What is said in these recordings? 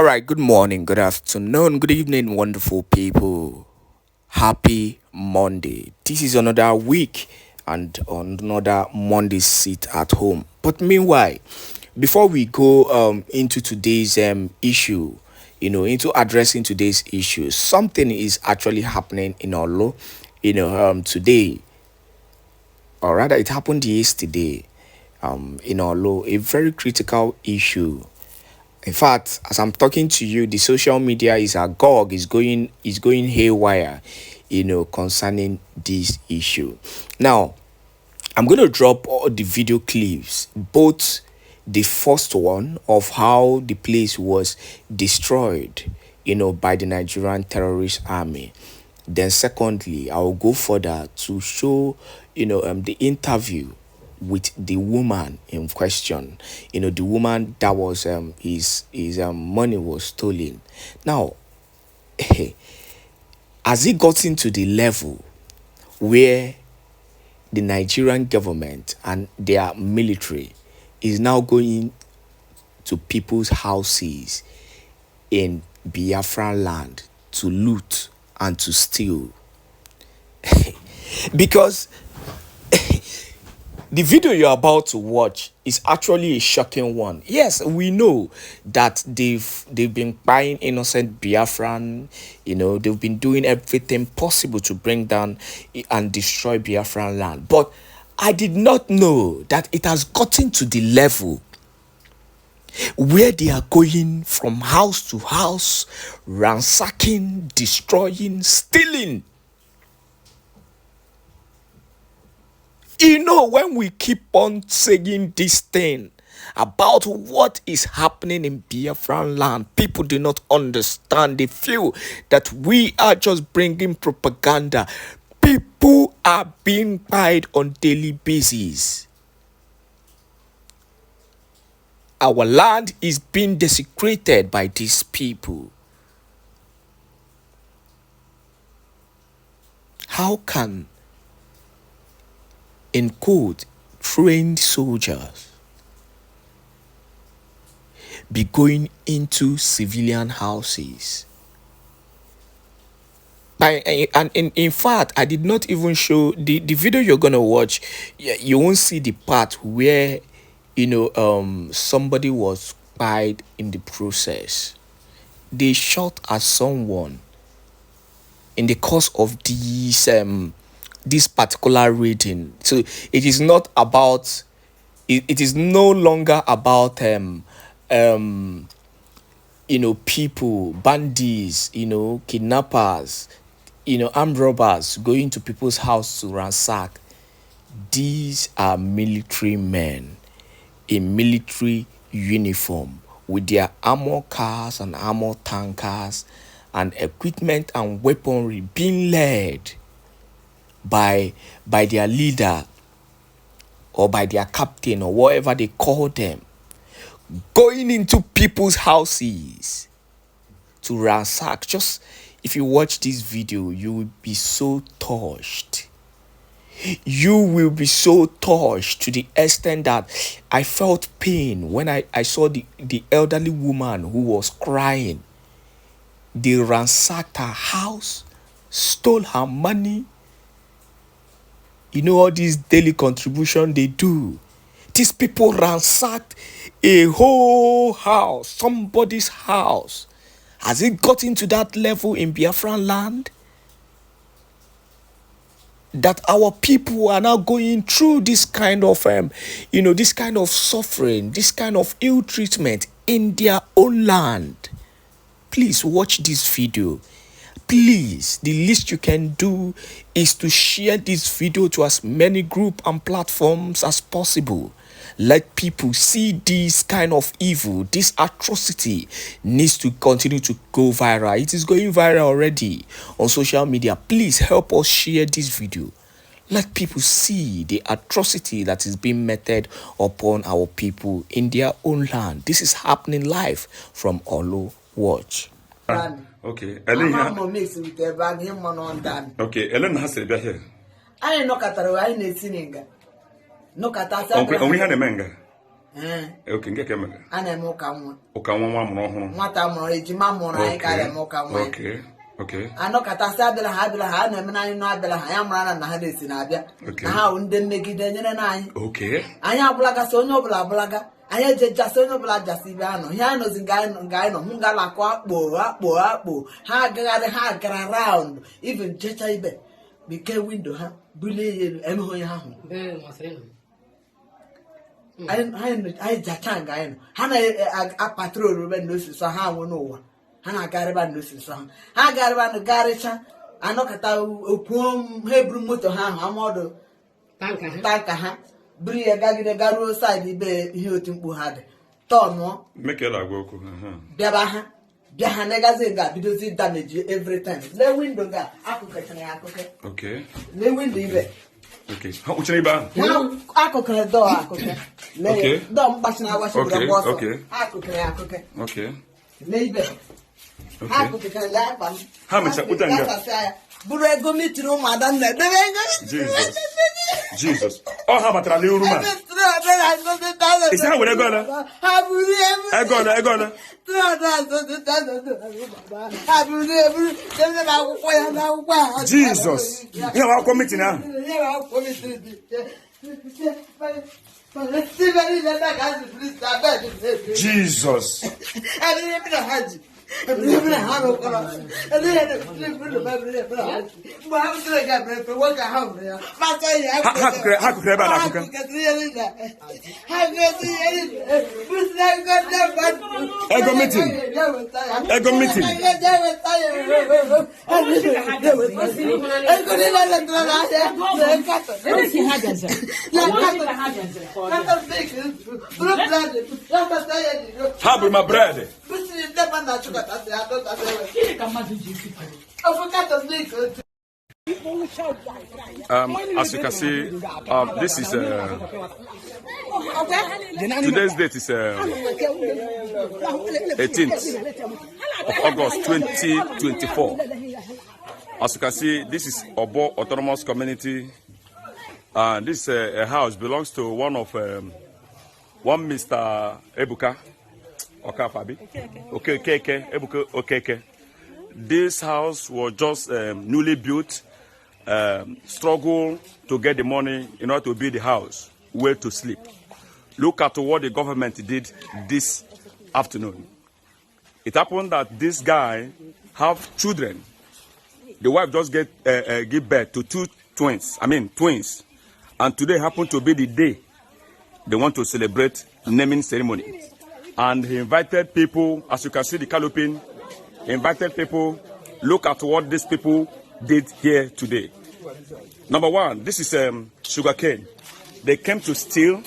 All right, good morning, good afternoon, good evening, wonderful people. Happy Monday. This is another week and another Monday sit at home. But meanwhile, before we go into today's issue, into addressing today's issue, something is actually happening in Orlu, today, or rather, it happened yesterday, in Orlu, a very critical issue. In fact, as I'm talking to you, the social media is agog, is going haywire, concerning this issue. Now, I'm going to drop all the video clips, both the first one of how the place was destroyed, by the Nigerian terrorist army. Then secondly, I will go further to show, the interview with the woman in question, the woman that was his money was stolen. Now, has it gotten to the level where the Nigerian government and their military is now going to people's houses in Biafran land to loot and to steal? Because the video you're about to watch is actually a shocking one. Yes, we know that they've been buying innocent Biafran, they've been doing everything possible to bring down and destroy Biafran land. But I did not know that it has gotten to the level where they are going from house to house, ransacking, destroying, stealing. When we keep on saying this thing about what is happening in Biafran land, people do not understand. They feel that we are just bringing propaganda. People are being paid on daily basis. Our land is being desecrated by these people. How can, in quote, trained soldiers be going into civilian houses? And in fact, I did not even show the video you're gonna watch. You won't see the part where somebody was killed in the process. They shot at someone in the course of this particular reading. So it is not about, it is no longer about people, bandits, kidnappers, armed robbers going to people's house to ransack. These are military men in military uniform with their armor cars and armor tankers and equipment and weaponry, being led by their leader or by their captain or whatever they call them, going into people's houses to ransack. Just if you watch this video, you will be so touched. You will be so touched to the extent that I felt pain when I saw the elderly woman who was crying. They ransacked her house, stole her money. All these daily contribution they do. These people ransacked a whole house, somebody's house. Has it gotten to that level in Biafran land that our people are now going through this kind of this kind of suffering, this kind of ill treatment in their own land? Please watch this video. Please, the least you can do is to share this video to as many groups and platforms as possible. Let people see this kind of evil, this atrocity needs to continue to go viral. It is going viral already on social media. Please help us share this video. Let people see the atrocity that is being meted upon our people in their own land. This is happening live from Orlu. Watch. Okay. Okay. Ellen has to be here. I know Cataro, I need sinning. No Catasa. Only had a manga. Okay, get camera. Ana mo kamwa. Okay, one more. Nwata mo ejima mo na ka mo kamwa. Okay. Okay. Ano kata sa abela ha na me na no abela ha ya mra na ha desi na abia. Na ha unde megide nyere na anyi. Okay. Anya abulaga so onye obula abulaga. Anya jeja so onye obula jasi bi ano. Ya no zinga no ngala kwa akpo. Ha gara round. Even jecha ibe. Bike window ha buli eme ho ya ho. I jatanga I hana a patrol when no so ha won no hana gariba no so ha gariba no garicha anokata opum hebru moto ha amodo tanka ha bri e gagide garu side be ihe otimpu ha de tono Make it like go. bia ha negaze ga bidozi damage every time le window ga akuketene akoke Okay. le window ibe Okay. How much are you akukere do akoke Okay. do mbashina washi Okay, boss okay. akukere Okay. Neighbor. Okay. How much put on Burego mitru madam na Jesus. Oh, how about a little room? Is that what I got? I got. Jesus. You are committing now. Jesus. Have my bread. As you can see, this is today's date is 18th of August 2024. As you can see, this is Obo Autonomous Community, and this a house belongs to one Mr. Ebuka. Okafabi. Okay, Ebuka Okeke. This house was just newly built, struggle to get the money in order to build the house, where to sleep. Look at what the government did this afternoon. It happened that this guy have children. The wife just give birth to twins. And today happened to be the day they want to celebrate naming ceremony. And he invited people, as you can see the caloping, he invited people. Look at what these people did here today. Number one, this is sugarcane. They came to steal.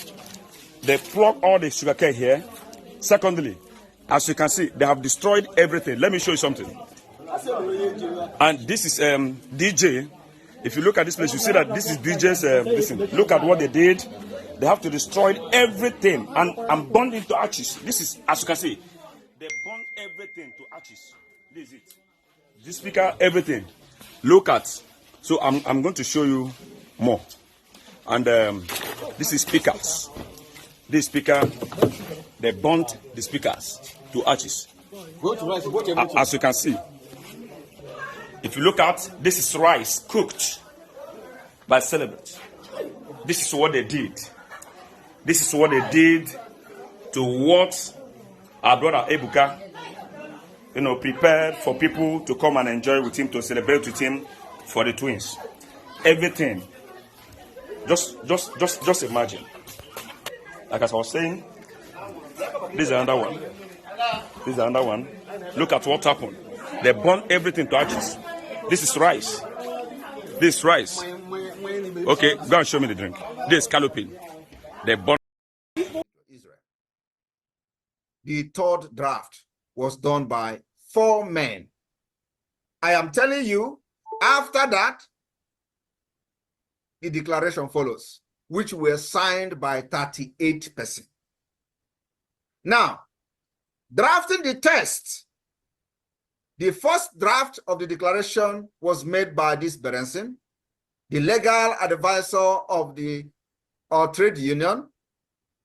They plucked all the sugarcane here. Secondly, as you can see, they have destroyed everything. Let me show you something. And this is DJ. If you look at this place, you see that this is DJ's. Listen, look at what they did. They have to destroy everything and burn it to ashes. This is, as you can see, they burn everything to ashes. This is it. This speaker, everything. Look at. So I'm going to show you more. And this is speakers. This speaker, they burnt the speakers to ashes. As you can see, if you look at, this is rice cooked by celebrants. This is what they did. This is what they did to what our brother Ebuka, prepared for people to come and enjoy with him, to celebrate with him for the twins. Everything. Just imagine. Like as I was saying, this is another one. This is another one. Look at what happened. They burned everything to ashes. This is rice. This is rice. Okay, go and show me the drink. This is scalloping. They burned. Israel. The third draft was done by 4 men. I am telling you, after that, the declaration follows, which were signed by 38%. Now, drafting the text, the first draft of the declaration was made by this Berenson, the legal advisor of the trade union,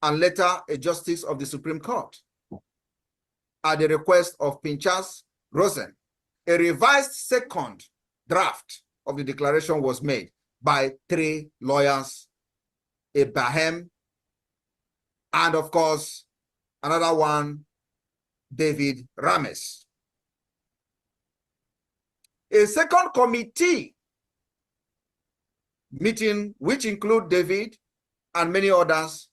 and later a justice of the Supreme Court. At the request of Pinchas Rosen, a revised second draft of the declaration was made by 3 lawyers, Abraham, and of course, another one, David Rames. A second committee meeting, which include David and many others,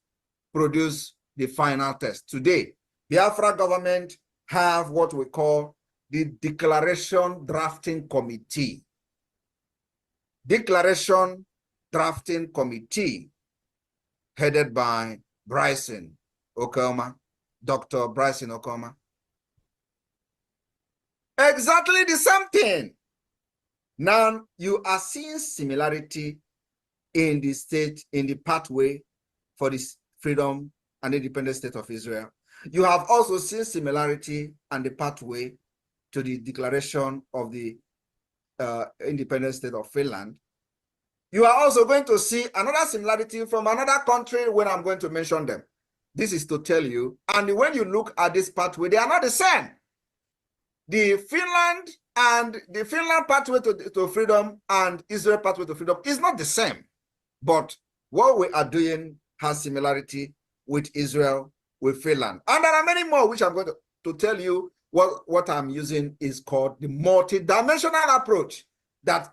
produce the final text. Today, Biafra government have what we call the Declaration Drafting Committee. Declaration Drafting Committee, headed by Bryson Okoma, Dr. Bryson Okoma. Exactly the same thing. Now you are seeing similarity in the state, in the pathway for the freedom and independent state of Israel. You have also seen similarity and the pathway to the declaration of the independent state of Finland. You are also going to see another similarity from another country when I'm going to mention them. This is to tell you, and when you look at this pathway, they are not the same. The Finland pathway to freedom and Israel pathway to freedom is not the same. But what we are doing has similarity with Israel, with Finland. And there are many more, which I'm going to tell you. What I'm using is called the multi-dimensional approach that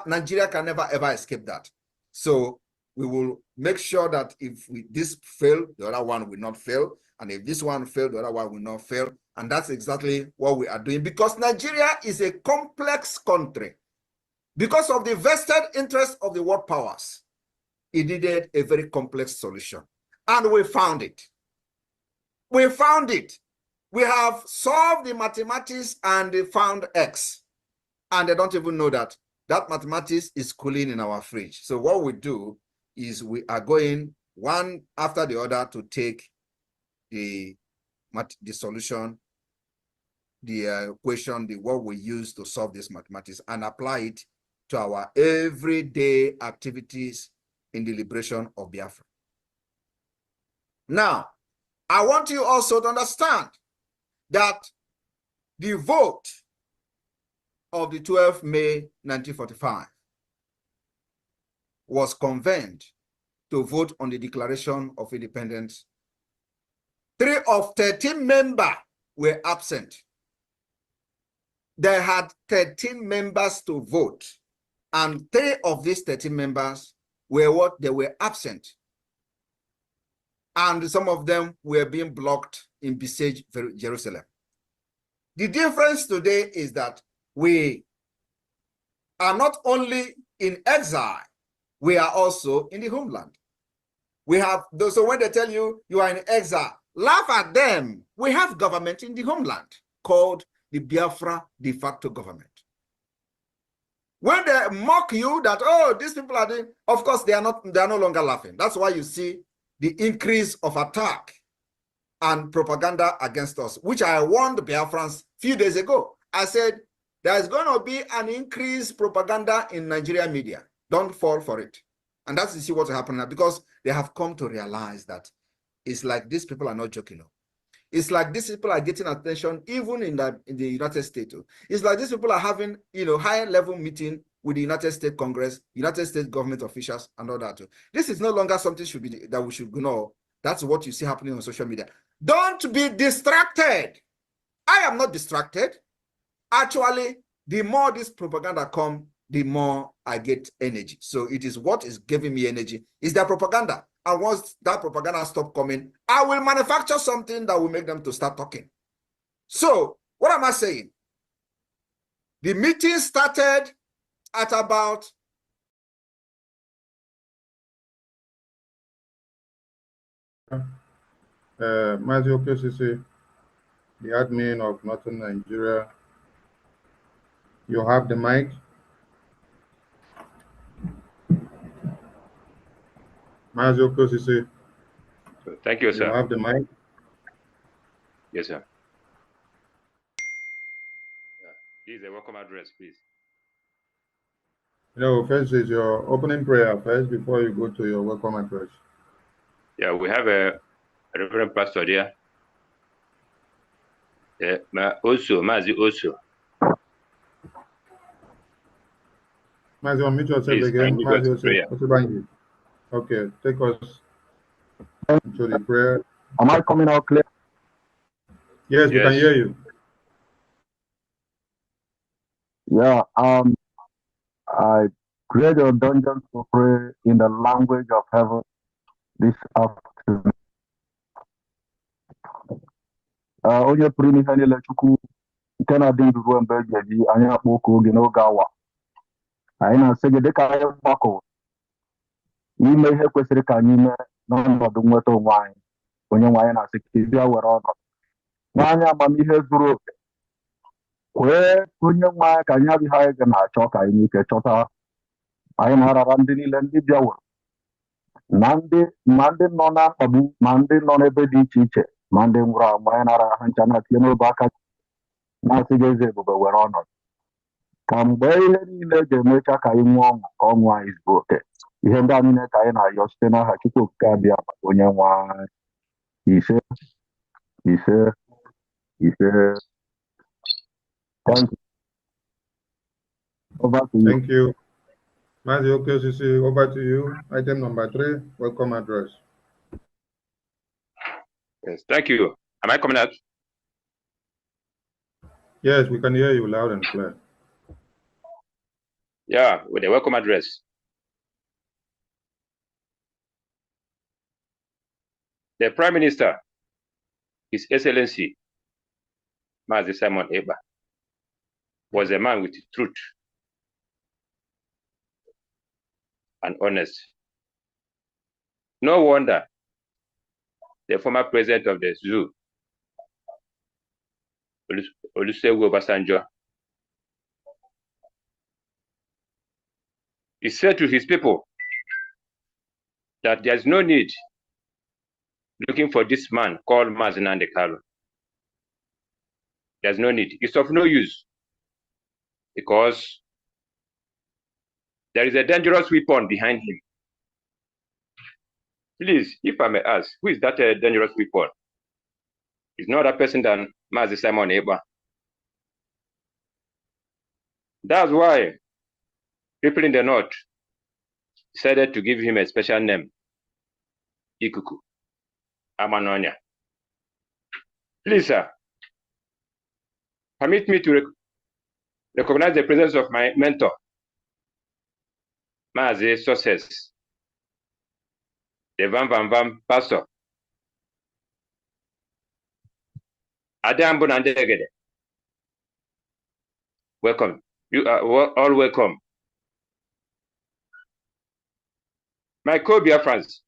Nigeria can never ever escape that. So we will make sure that if this fail, the other one will not fail. And if this one failed, the other one will not fail. And that's exactly what we are doing, because Nigeria is a complex country. Because of the vested interest of the world powers, it needed a very complex solution. And we found it. We found it. We have solved the mathematics and they found X. And they don't even know that mathematics is cooling in our fridge. So what we do is we are going one after the other to take the solution, the equation, what we use to solve this mathematics, and apply it to our everyday activities in the liberation of Biafra. Now, I want you also to understand that the vote of the 12th May 1945 was convened to vote on the Declaration of Independence. 3 of 13 members were absent. They had 13 members to vote, and 3 of these 13 members were they were absent. And some of them were being blocked in besieged Jerusalem. The difference today is that we are not only in exile, we are also in the homeland. We have those, so when they tell you you are in exile, laugh at them. We have government in the homeland called the Biafra de facto government. When they mock you that, oh, these people are doing, of course, they are no longer laughing. That's why you see the increase of attack and propaganda against us, which I warned the Biafrans a few days ago. I said, there is going to be an increased propaganda in Nigerian media. Don't fall for it. And that's to see what's happening now, because they have come to realize that it's like these people are not joking. It's like these people are getting attention even in the United States. It's like these people are having, higher level meeting with the United States Congress, United States government officials, and all that. This is no longer something that we should know. That's what you see happening on social media. Don't be distracted. I am not distracted. Actually, the more this propaganda comes, the more I get energy. So it is what is giving me energy. Is that propaganda. And once that propaganda stops coming, I will manufacture something that will make them to start talking. So what am I saying? The meeting started at about Matthew KCC, the admin of Northern Nigeria. You have the mic. Matthew KCC. Thank you, sir. You have the mic. Yes, sir. This is a welcome address, please. First is your opening prayer first before you go to your welcome address. Yeah, we have a Reverend Pastor there. Also, Mazi also. Mazi, unmute yourself Please, again. can you go to Mazi, prayer? okay, take us into the prayer. Am I coming out clear? Yes, we can hear you. Yeah. I create a dungeon to pray in the language of heaven this afternoon. Onye pụrụ n'ihe niile Chukwu nke na-adị ndụ ruo mgbe eji eji anyị akpọ oku oge n'oge awa. Anyị na-asị gị dịka anyị gbakọ ime ihe kwesịrị ka anyị mee n'ọnọdụ nweta onwe anyị. Onye nwe anyị na-asị ka ị bịa were ọnọdụ. N'anya amamihe zuru oke. Kwee onye nwe anyị ka anyị abịghị anyị ga na-achọ ka anyị ike chọta. Anyị na-arara ndị niile ndị bịawere. Ma ndị nọ na mkpagbu ma ndị nọ n'ebe dị iche iche ma ndị nwụrụ anwụ anyị nara ha ncha na-atinye n'obe aka na-asị gị eze ebube were ọnọdụ ka mgbe ihe niile ga-emecha ka anyị nwee ọṅụ ka ọṅụ anyị zuo oke ihe ndị a niile ka anyị na-ayọ site n'aha Chukwu okike abịa onye nwe anyị. Ise ise ise. Thank you. Over to you. Thank you. Mazi Okosisi, over to you. Item number 3, welcome address. Yes, thank you. Am I coming out? Yes, we can hear you loud and clear. Yeah, with a welcome address. The Prime Minister, His Excellency, Mazi Simon Èkpá, was a man with truth and honest. No wonder the former president of the zoo, Olusegun Obasanjo, he said to his people that there's no need looking for this man called Mazi Nnamdi Kanu. There's no need. It's of no use because there is a dangerous weapon behind him. Please, if I may ask, who is that dangerous weapon? It's not a person than Mazi Simon Èkpá. That's why people in the north decided to give him a special name, Ikuku Amanonya. Please, sir, permit me to recognize the presence of my mentor, Mazi Success, the Vam pastor. Adambo Nandegede. Welcome. You are all welcome. My co-Biafrans,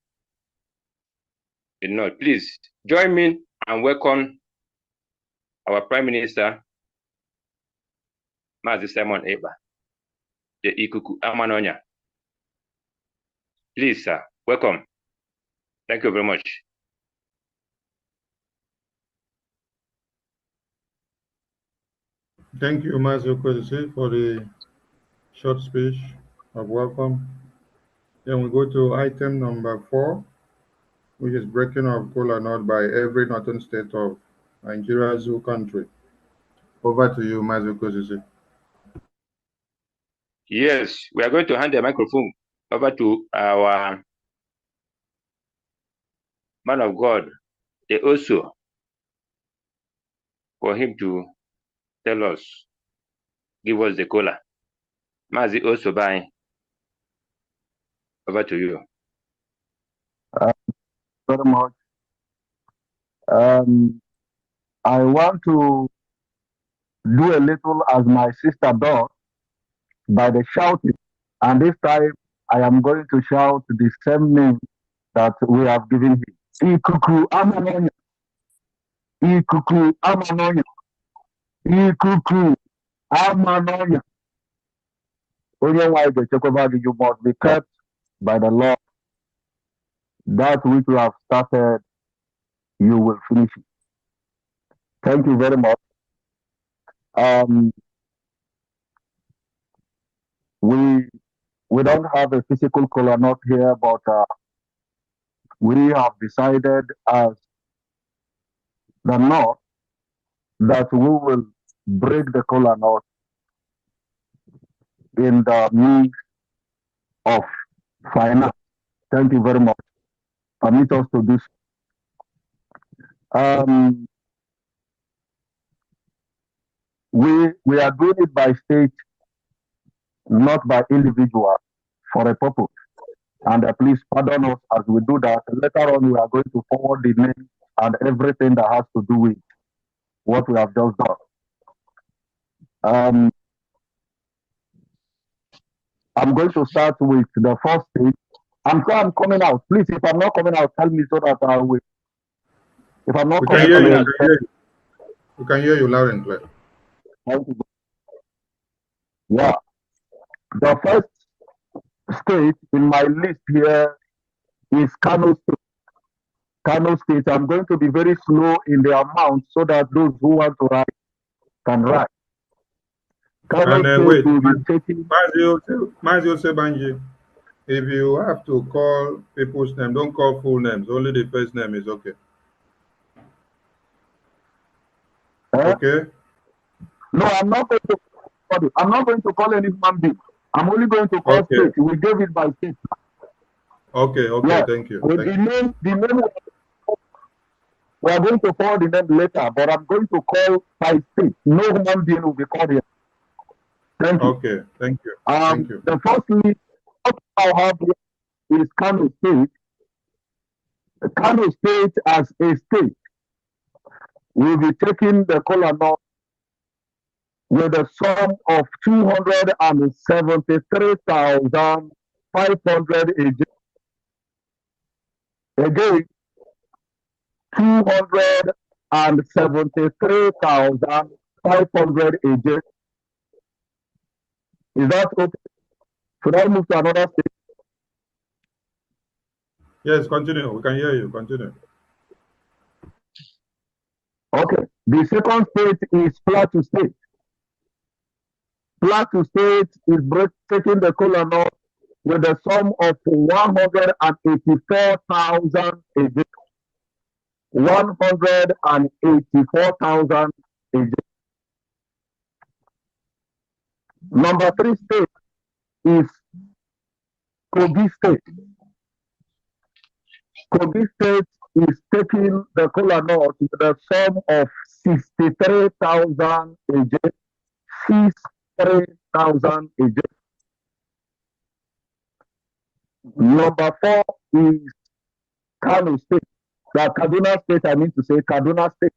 please join me and welcome our Prime Minister, Mazi Simon Èkpá, the Ikuku Amanonya. Please, sir, welcome. Thank you very much. Thank you, Mazi Okosisi, for the short speech of welcome. Then we go to item number 4, which is breaking of kola nut by every northern state of Nigeria zoo country. Over to you, Mazi Okosisi. Yes, we are going to hand the microphone over to our man of God, the Osu, for him to tell us, give us the kola. Mazi Osu, bye. Over to you. Very much. I want to do a little as my sister does by the shouting. And this time I am going to shout the same name that we have given him. Ikuku Amanonya. Ikuku Amanonya. Ikuku Amanonya. Only why the Chekobagi, you must be kept by the Lord. That which you have started, you will finish it. Thank you very much. We don't have a physical kola nut here, but we have decided as the North that we will break the kola nut in the means of finance. Thank you very much. Permit us to do so. We are doing it by state, not by individual, for a purpose. And please pardon us as we do that. Later on, we are going to forward the name and everything that has to do with what we have just done. I'm going to start with the first stage. I'm sure I'm coming out. Please, if I'm not coming out, tell me so that I will. If I'm not coming out, we can hear you loud and clear. Thank you. Yeah. The first state in my list here is Kano State. Kano State, I'm going to be very slow in the amount so that those who want to write can write. Kano State wait, will be taking... Mazio Sebanji, if you have to call people's name, don't call full names. Only the first name is okay. Okay? No, I'm not going to call any human being. I'm only going to call state. We gave it by state. Okay, yeah. Thank you. The name, we are going to call the name later, but I'm going to call by state. No human being will be called here. Thank you. Okay, thank you. Thank you. The first list I have here is Kano State. Kano State as a state will be taking the kola nut with a sum of 273,500 again, 273,500 again. Is that okay? Should I move to another state? Yes, continue. We can hear you. Continue. Okay. The second state is Bľâčķ State. Bľâčķ State is taking the kola nut with a sum of 184,000 again. 184,000 again. Number 3 state is Kogi State. Kogi State is taking the kola nut with a sum of 63,000 again. 63,000 again. Number 4 is Kano State. Kaduna State, I mean to say Kaduna State.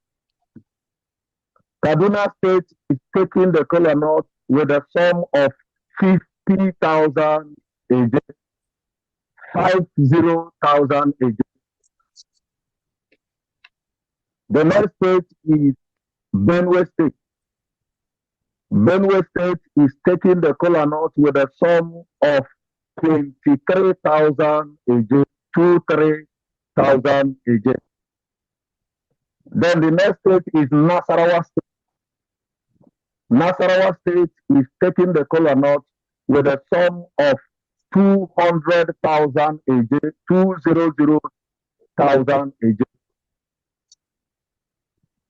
Kaduna State is taking the kola nut with a sum of 50,000 again. 50,000 again. The next state is Benue State. Benue State is taking the kola nut with a sum of 23,000 again. 23,000 again. Then the next state is Nasarawa State. Nasarawa State is taking the kola nut with a sum of 200,000 again. 200,000 again.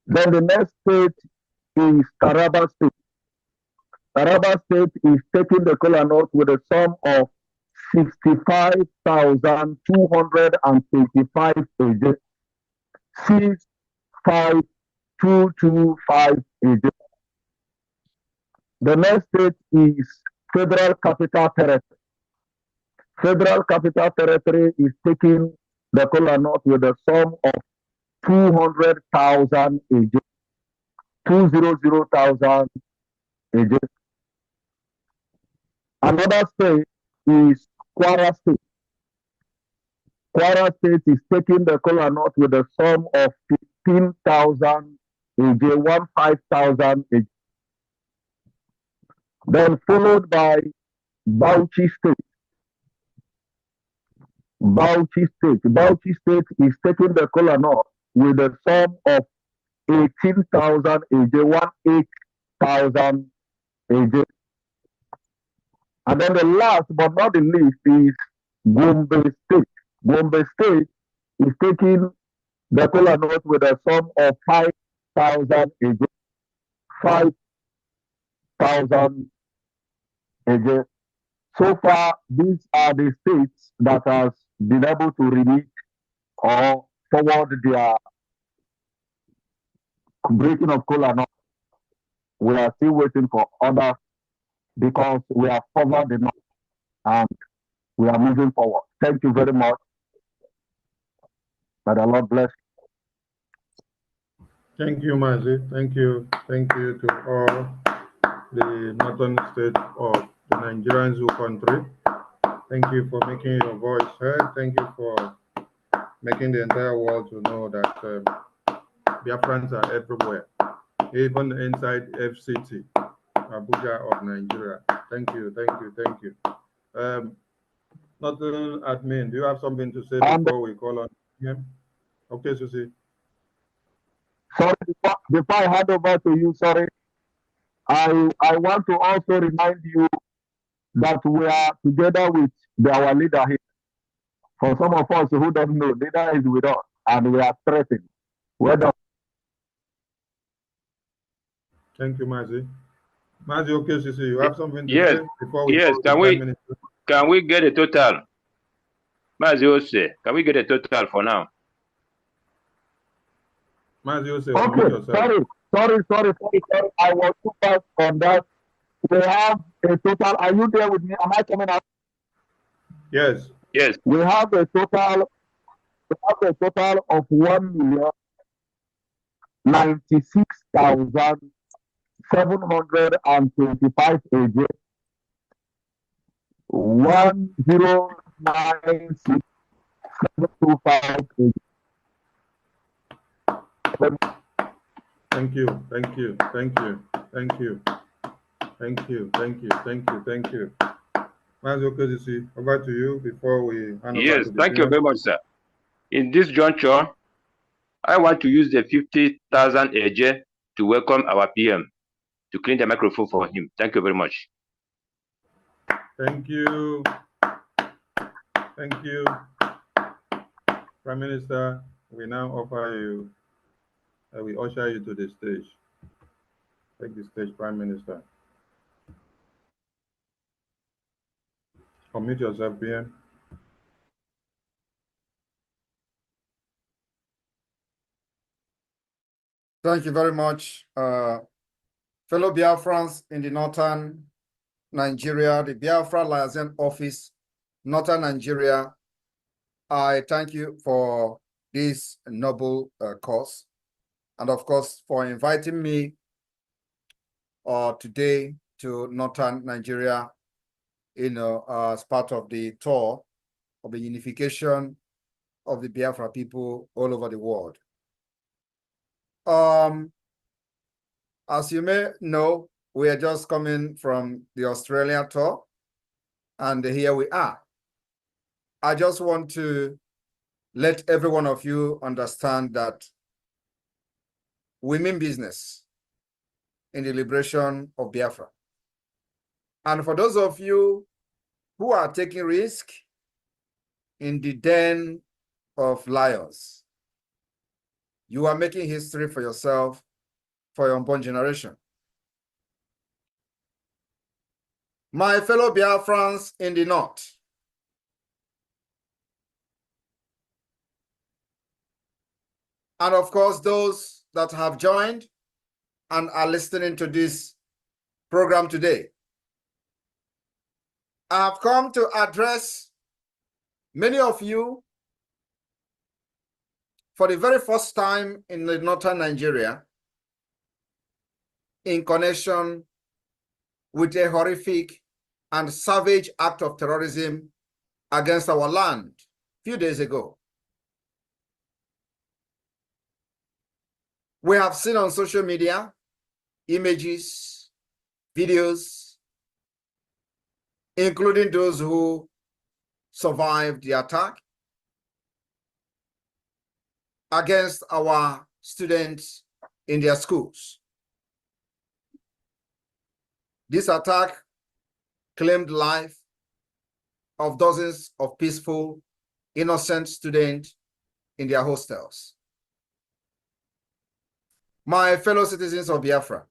Then the next state is Taraba State. Taraba State is taking the kola nut with a sum of 65,225 again. 65,225 again. The next state is Federal Capital Territory. Federal Capital Territory is taking the kola nut with a sum of 200,000 again. 200,000 again. Another state is Kwara State. Kwara State is taking the kola nut with a sum of 15,000 again. 15,000 again. Then followed by Bľâčķ State. Bľâčķ State. Bľâčķ State is taking the kola nut with a sum of 18,000 again. 18,000 again. And then the last but not the least is Bømbš State. Bømbš State is taking the kola nut with a sum of 5,000 AJ. 5,000 AJ. So far, these are the states that has been able to remit or forward their breaking of kola nut. We are still waiting for others because we have covered the north and we are moving forward. Thank you very much. May the Lord bless. Thank you, Mazi. Thank you. Thank you to all the northern states of the Nigerian Zoo country. Thank you for making your voice heard. Thank you for making the entire world to know that Biafrans are everywhere, even inside FCT, Abuja of Nigeria. Thank you, thank you, thank you. Northern admin, do you have something to say before we call on him? Okay, Susie. Sorry, before I hand over to you, sorry, I want to also remind you that we are together with our leader here. For some of us who don't know, leader is with us, and we are stressing. Thank you, Mazi. Mazi, okay, Susie, you have something to Yes. say before we Yes, call the Prime Minister? Can we get a total? Mazi Ose, can we get a total for now? Mazi Ose, Okay, sorry. I was too fast on that. We have a total. Are you there with me? Am I coming out? Yes. Yes. We have a total of 1,096,725 AJ. 1,096,725 AJ. Thank you. Mazi Okazisi, over to you before we hand over Yes, to the thank you very much, sir. In this juncture, I want to use the 50,000 AJ to welcome our PM to clean the microphone for him. Thank you very much. Thank you. Prime Minister, we now offer you, we usher you to the stage. Take the stage, Prime Minister. Unmute yourself, PM. Thank you very much, fellow Biafrans in the northern Nigeria, the Biafra Liaison Office, northern Nigeria. I thank you for this noble cause, and of course for inviting me today to northern Nigeria, as part of the tour of the unification of the Biafra people all over the world. As you may know, we are just coming from the Australia tour, and here we are. I just want to let every one of you understand that we mean business in the liberation of Biafra. And for those of you who are taking risk in the den of lions, you are making history for yourself, for your unborn generation. My fellow Biafrans in the north, and of course those that have joined and are listening to this program today, I have come to address many of you for the very first time in the northern Nigeria in connection with a horrific and savage act of terrorism against our land a few days ago. We have seen on social media images, videos, including those who survived the attack against our students in their schools. This attack claimed life of dozens of peaceful, innocent students in their hostels. My fellow citizens of Biafra,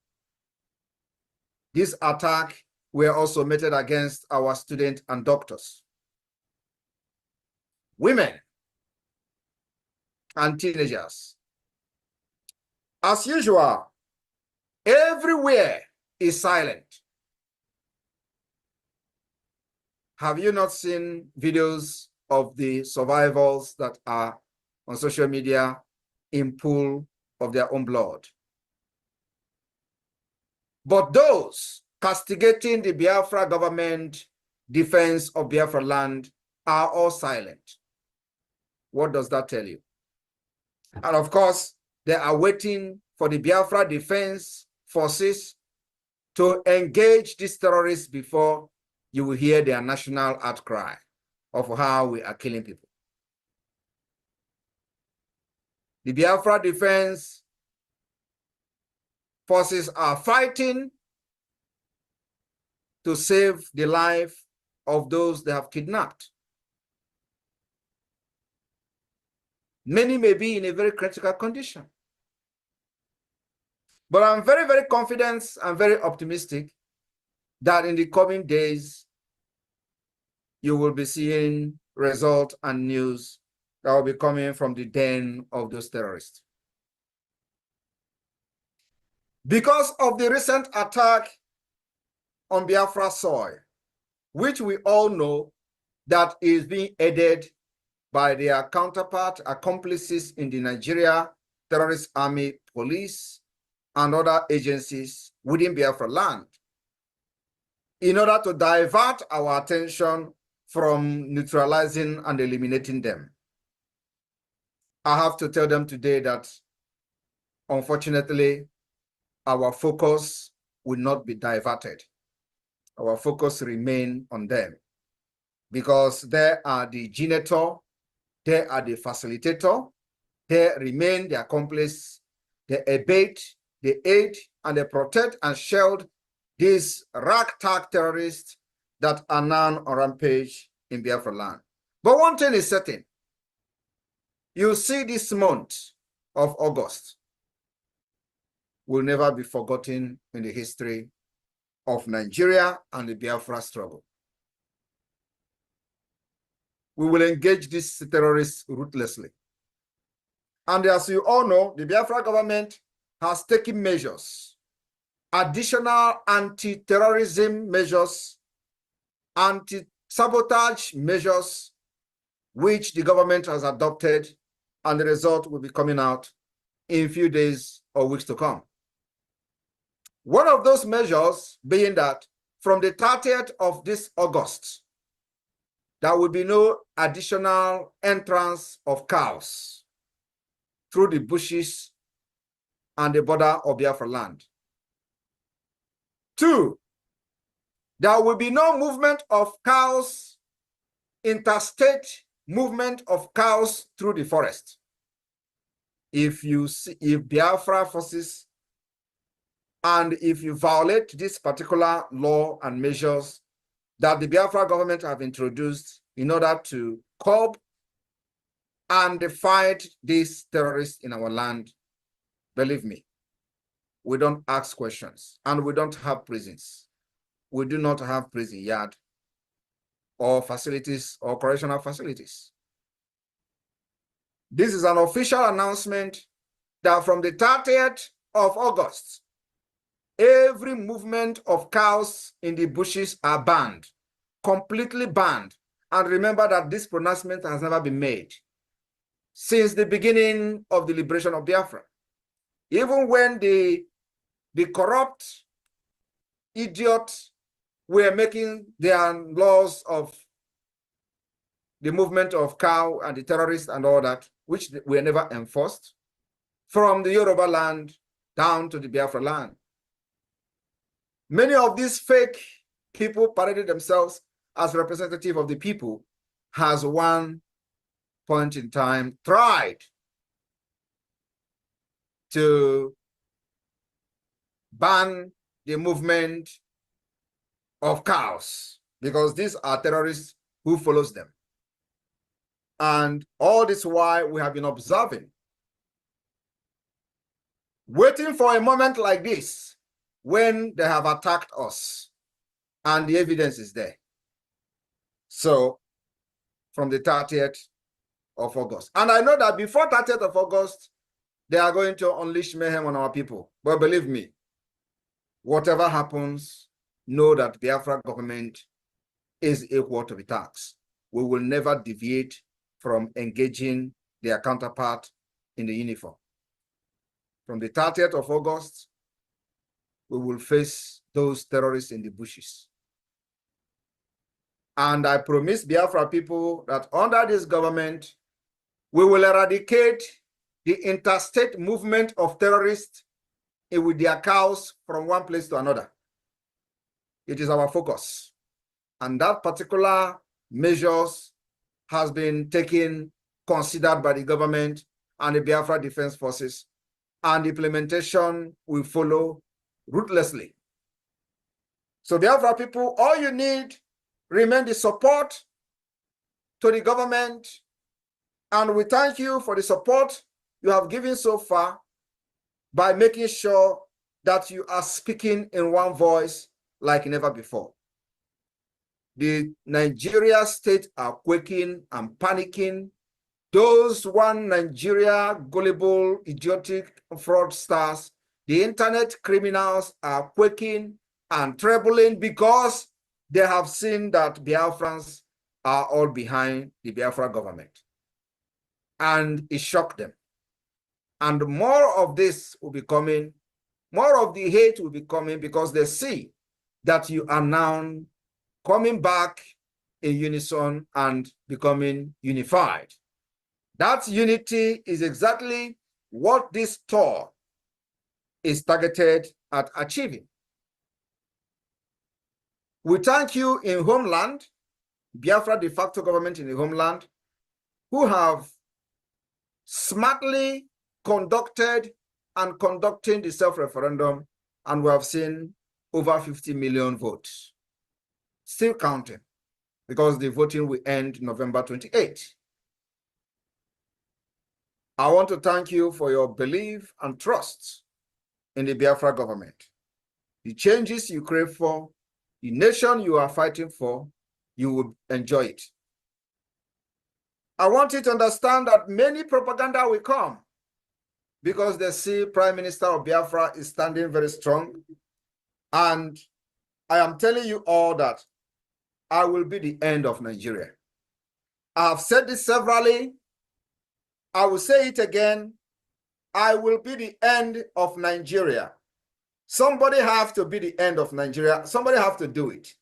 this attack were also meted against our students and doctors, women, and teenagers. As usual, everywhere is silent. Have you not seen videos of the survivors that are on social media in pool of their own blood? But those castigating the Biafra government defense of Biafra land are all silent. What does that tell you? And of course, they are waiting for the Biafra defense forces to engage these terrorists before you will hear their national outcry of how we are killing people. The Biafra defense forces are fighting to save the life of those they have kidnapped. Many may be in a very critical condition. But I'm very, very confident and very optimistic that in the coming days, you will be seeing results and news that will be coming from the den of those terrorists. Because of the recent attack on Biafra soil, which we all know that is being aided by their counterpart accomplices in the Nigeria Terrorist Army Police and other agencies within Biafra land, in order to divert our attention from neutralizing and eliminating them. I have to tell them today that, unfortunately, our focus will not be diverted. Our focus remain on them because they are the generator, they are the facilitator, they remain the accomplice, they abet, they aid, and they protect and shield these ragtag terrorists that are now on rampage in Biafra land. But one thing is certain. You see, this month of August will never be forgotten in the history of Nigeria and the Biafra struggle. We will engage these terrorists ruthlessly. And as you all know, the Biafra government has taken measures, additional anti-terrorism measures, anti-sabotage measures, which the government has adopted, and the result will be coming out in a few days or weeks to come. One of those measures being that from the 30th of this August, there will be no additional entrance of cows through the bushes and the border of Biafra land. 2, there will be no movement of cows, interstate movement of cows through the forest. If Biafra forces and if you violate this particular law and measures that the Biafra government have introduced in order to curb and fight these terrorists in our land, believe me, we don't ask questions and we don't have prisons. We do not have prison yard or facilities or correctional facilities. This is an official announcement that from the 30th of August, every movement of cows in the bushes are banned, completely banned. And remember that this pronouncement has never been made since the beginning of the liberation of Biafra. Even when the corrupt idiots were making their laws of the movement of cow and the terrorists and all that, which were never enforced, from the Yoruba land down to the Biafra land. Many of these fake people paraded themselves as representative of the people, has one point in time tried to ban the movement of cows because these are terrorists who follows them. And all this while we have been observing waiting for a moment like this when they have attacked us and the evidence is there. So from the 30th of August. And I know that before 30th of August, they are going to unleash mayhem on our people. But believe me, whatever happens, know that the Biafra government is equal to the task. We will never deviate from engaging their counterpart in the uniform. From the 30th of August, we will face those terrorists in the bushes. And I promise Biafra people that under this government, we will eradicate the interstate movement of terrorists with their cows from one place to another. It is our focus. And that particular measures has been taken, considered by the government and the Biafra Defense Forces, and implementation will follow ruthlessly. So Biafra people, all you need remain the support to the government, and we thank you for the support you have given so far by making sure that you are speaking in one voice like never before. The Nigeria state are quaking and panicking. Those one Nigeria gullible, idiotic fraudsters, the internet criminals are quaking and trembling because they have seen that Biafrans are all behind the Biafra government. And it shocked them. And more of this will be coming, more of the hate will be coming because they see that you are now coming back in unison and becoming unified. That unity is exactly what this tour is targeted at achieving. We thank you in homeland, Biafra de facto government in the homeland, who have smartly conducted and conducting the self-referendum, and we have seen over 50 million votes. Still counting, because the voting will end November 28. I want to thank you for your belief and trust in the Biafra government. The changes you crave for, the nation you are fighting for, you will enjoy it. I want you to understand that many propaganda will come because they see Prime Minister of Biafra is standing very strong. And I am telling you all that I will be the end of Nigeria. I have said this severally. I will say it again. I will be the end of Nigeria. Somebody have to be the end of Nigeria. Somebody have to do it.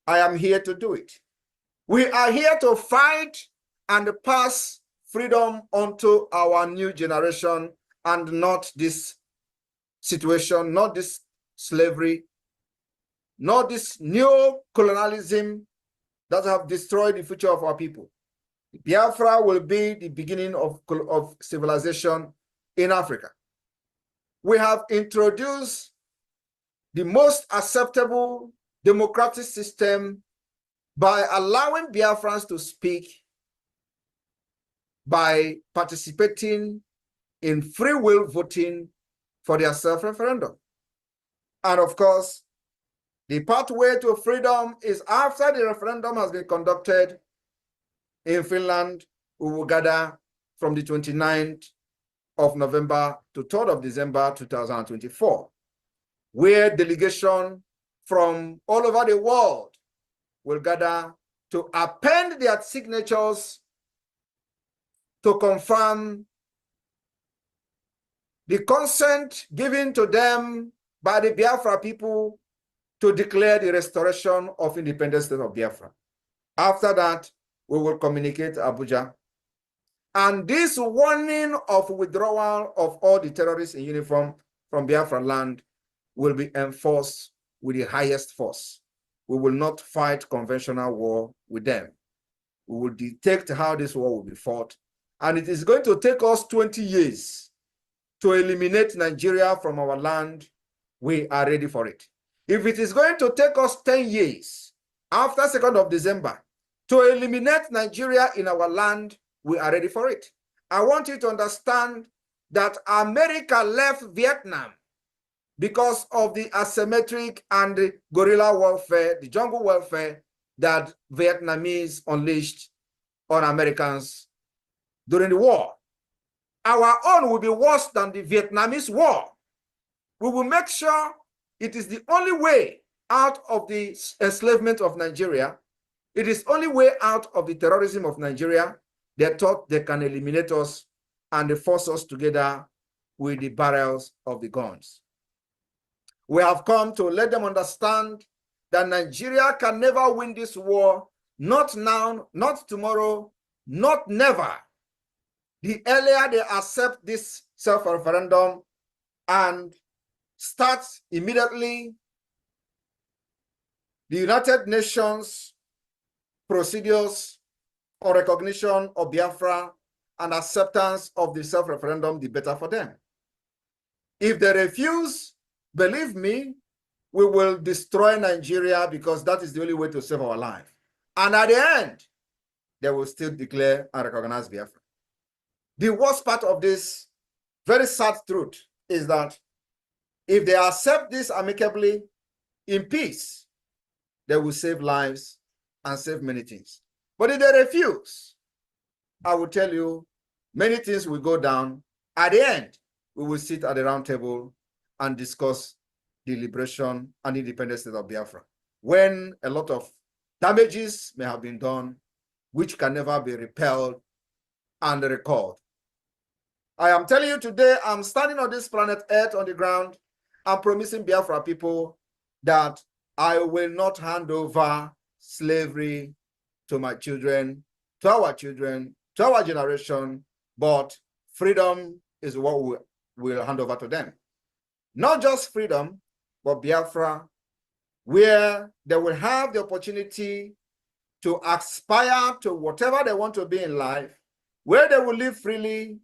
I am here to do it. We are here to fight and pass freedom onto our new generation, and not this situation, not this slavery, not this new colonialism that have destroyed the future of our people. Biafra will be the beginning of civilization in Africa. We have introduced the most acceptable democratic system by allowing Biafrans to speak, by participating in free will voting for their self-referendum. And of course, the pathway to freedom is after the referendum has been conducted in Finland. We will gather from the 29th of November to 3rd of December 2024, where delegation from all over the world will gather to append their signatures to confirm the consent given to them by the Biafra people to declare the restoration of independent state of Biafra. After that, we will communicate Abuja. And this warning of withdrawal of all the terrorists in uniform from Biafra land will be enforced with the highest force. We will not fight conventional war with them. We will detect how this war will be fought. And it is going to take us 20 years to eliminate Nigeria from our land. We are ready for it. If it is going to take us 10 years after 2nd of December to eliminate Nigeria in our land, we are ready for it. I want you to understand that America left Vietnam because of the asymmetric and the guerrilla warfare, the jungle warfare that Vietnamese unleashed on Americans during the war. Our own will be worse than the Vietnamese war. We will make sure it is the only way out of the enslavement of Nigeria. It is the only way out of the terrorism of Nigeria. They thought they can eliminate us and they force us together with the barrels of the guns. We have come to let them understand that Nigeria can never win this war, not now, not tomorrow, not never. The earlier they accept this self-referendum and start immediately the United Nations procedures or recognition of Biafra and acceptance of the self-referendum, the better for them. If they refuse, believe me, we will destroy Nigeria because that is the only way to save our life. And at the end, they will still declare and recognize Biafra. The worst part of this very sad truth is that if they accept this amicably in peace, they will save lives and save many things. But if they refuse, I will tell you, many things will go down. At the end, we will sit at the round table and discuss the liberation and independent state of Biafra, when a lot of damages may have been done, which can never be repelled and recalled. I am telling you today, I'm standing on this planet Earth on the ground. I'm promising Biafra people that I will not hand over slavery to my children, to our generation, but freedom is what we will hand over to them. Not just freedom, but Biafra, where they will have the opportunity to aspire to whatever they want to be in life, where they will live freely,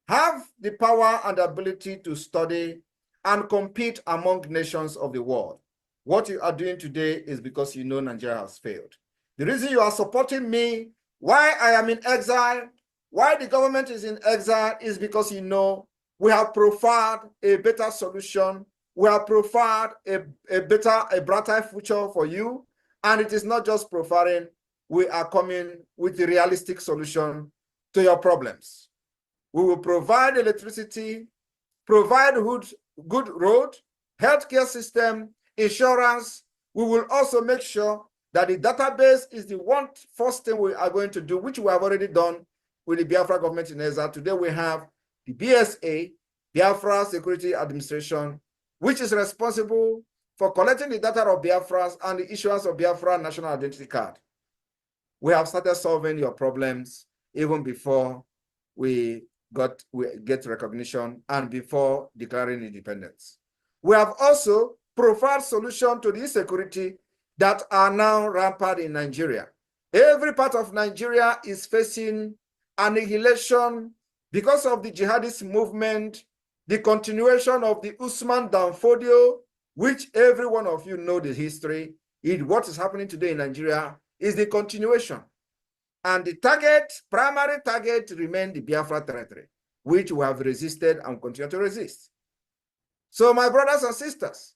have the power and ability to study and compete among nations of the world. What you are doing today is because you know Nigeria has failed. The reason you are supporting me, why I am in exile, why the government is in exile, is because you know we have profiled a better solution. We have profiled a brighter future for you. And it is not just profiling, we are coming with a realistic solution to your problems. We will provide electricity, provide good road, healthcare system, insurance. We will also make sure that the database is the first thing we are going to do, which we have already done with the Biafra government in exile. Today we have the BSA, Biafra Security Administration, which is responsible for collecting the data of Biafras and the issuance of Biafra National Identity Card. We have started solving your problems even before we get recognition and before declaring independence. We have also provided solutions to the insecurity that are now rampant in Nigeria. Every part of Nigeria is facing annihilation because of the jihadist movement, the continuation of the Usman Danfodio, which every one of you know the history. What is happening today in Nigeria is the continuation. And the primary target remains the Biafra territory, which we have resisted and continue to resist. So my brothers and sisters,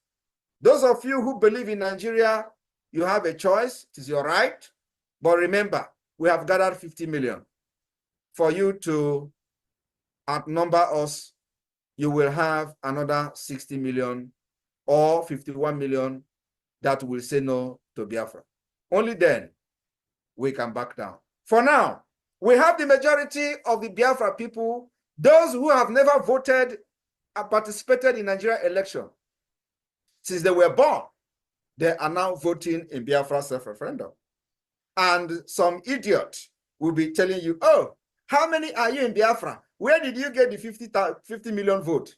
those of you who believe in Nigeria, you have a choice. It is your right. But remember, we have gathered 50 million. For you to outnumber us, you will have another 60 million or 51 million that will say no to Biafra. Only then we can back down. For now, we have the majority of the Biafra people, those who have never voted and participated in Nigeria election. Since they were born, they are now voting in Biafra self-referendum. And some idiot will be telling you, oh, how many are you in Biafra? Where did you get the 50 million vote?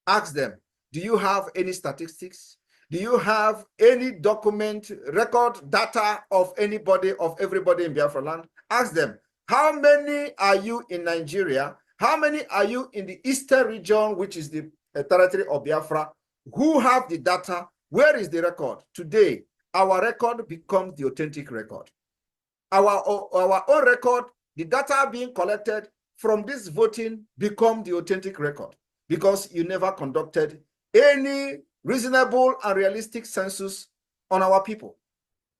Ask them, do you have any statistics? Do you have any document, record, data of anybody, of everybody in Biafra land? Ask them, how many are you in Nigeria? How many are you in the eastern region, which is the territory of Biafra? Who have the data? Where is the record? Today, our record becomes the authentic record. Our own record, the data being collected from this voting become the authentic record? Because you never conducted any reasonable and realistic census on our people.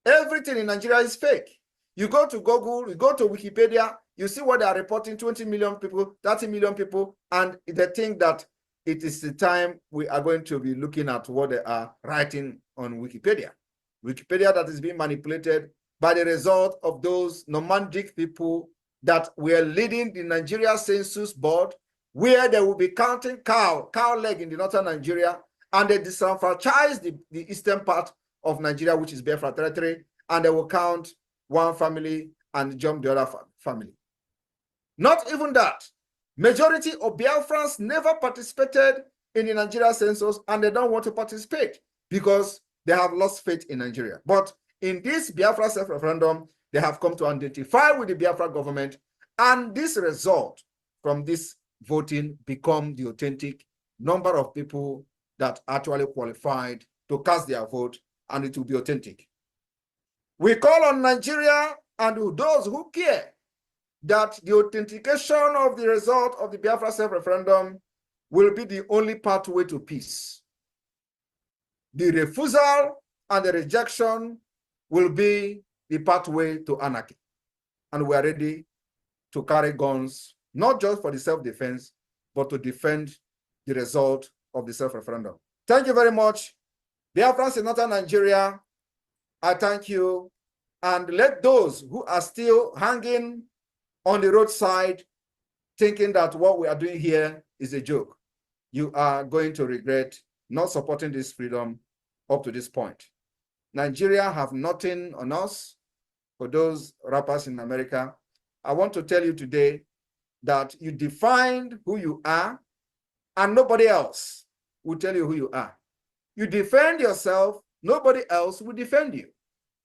Everything in Nigeria is fake. You go to Google, you go to Wikipedia, you see what they are reporting, 20 million people, 30 million people, and they think that it is the time we are going to be looking at what they are writing on Wikipedia. Wikipedia that is being manipulated by the result of those nomadic people that were leading the Nigeria Census Board, where they will be counting cow leg in the northern Nigeria, and they disenfranchise the eastern part of Nigeria, which is Biafra territory, and they will count one family and jump the other family. Not even that. Majority of Biafrans never participated in the Nigeria census, and they don't want to participate because they have lost faith in Nigeria. But in this Biafra self-referendum, they have come to identify with the Biafra government, and this result from this voting become the authentic number of people that actually qualified to cast their vote, and it will be authentic. We call on Nigeria and those who care that the authentication of the result of the Biafra self-referendum will be the only pathway to peace. The refusal and the rejection will be the pathway to anarchy. And we are ready to carry guns, not just for the self-defense, but to defend the result of the self-referendum. Thank you very much. Biafrans in northern Nigeria, I thank you. And let those who are still hanging on the roadside thinking that what we are doing here is a joke, you are going to regret not supporting this freedom up to this point. Nigeria have nothing on us. For those rappers in America, I want to tell you today that you defined who you are, and nobody else will tell you who you are. You defend yourself, nobody else will defend you.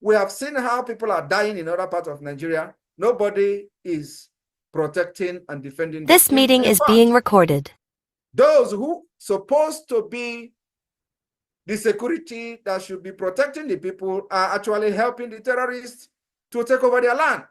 We have seen how people are dying in other parts of Nigeria. Nobody is protecting and defending. This meeting is being recorded. Those who supposed to be the security that should be protecting the people are actually helping the terrorists to take over their land.